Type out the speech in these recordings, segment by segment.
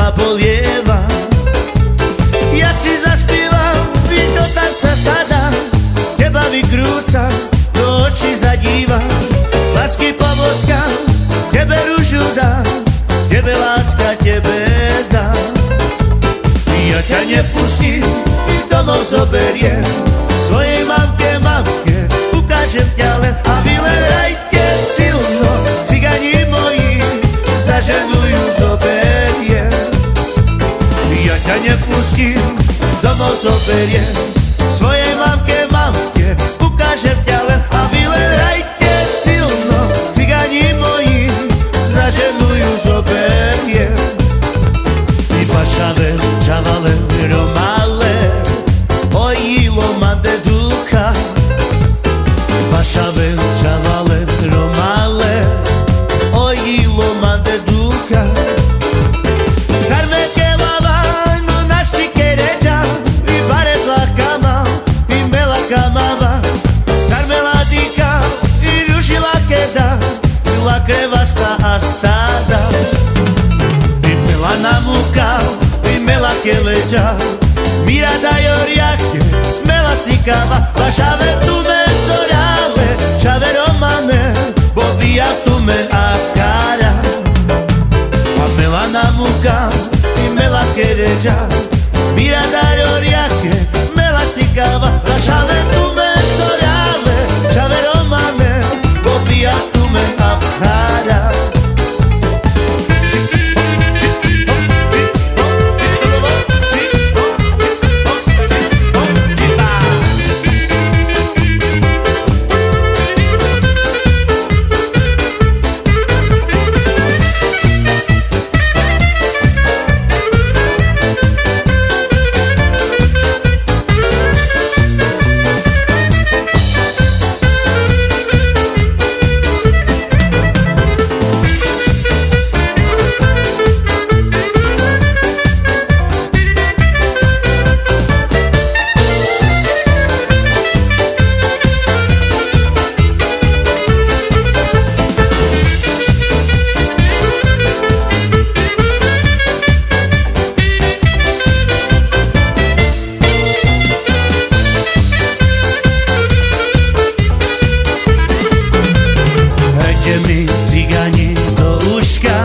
ma polieva. Ja si zaspievam, vy do tanca sadám, teba vykrúcam, do očí zadívam, z lásky poboskám, tebe rúžu dám, tebe láska, tebe dám. Ja ťa nepustím, domov zoberiem, svojej mamke, ukážem ťa len a vy len hrajte silno, cigani moji, zaženujú zoberiem. Ja ťa nepustím, domov zoberiem, svojej mamke, ukážem ťa len a vy len hrajte silno, cigani moji, zaženujú zoberiem. Ty pašave, čavale, romale, ojilo mande ducha. Pašave, čavale, romale, ojilo mande ducha. Sarme ke lava, no našti keređa, i bare zlakama, i melakamava. Sarme ladika, i rušila keda, i lakrevasta astada. I melana muka, i mela keleđa, mira daj orjake, mela sikava. Pašave tu me sorale, čave romane, bobija tu me akara. Pa melana muka, i mela keređa, mira daj orjake, mela sikava. Pašave tu me sorale, čave romane, bobija tu me akara. Cigani do uška,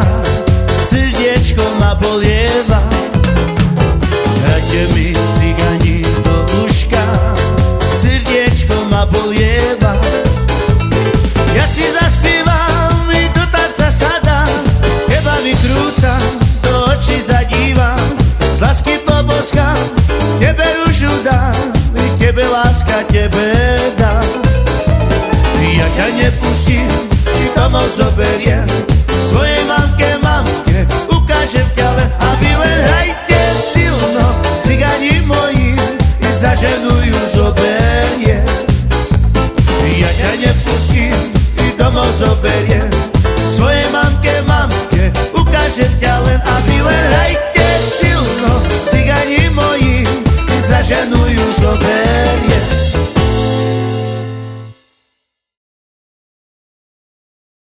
srdiečko ma polieva. Hrajte mi cigani do uška, srdiečko ma polieva. Ja si zaspievam, i do tanca sadám, teba vykrúcam, do očí zadívam, z lásky poboskám, tebe rúžu dám, i tebe láska, tebe dám. Ja ťa nepustím, domov zoberiem, svojej mamke, ukážem ťa len a vy len hrajte silno, cigani moji, i zaženujú zoberiem. Ja ťa nepustím, i domov zoberiem, svojej mamke, ukážem ťa len a vy len hrajte silno, cigani moji, i zaženujú zoberiem.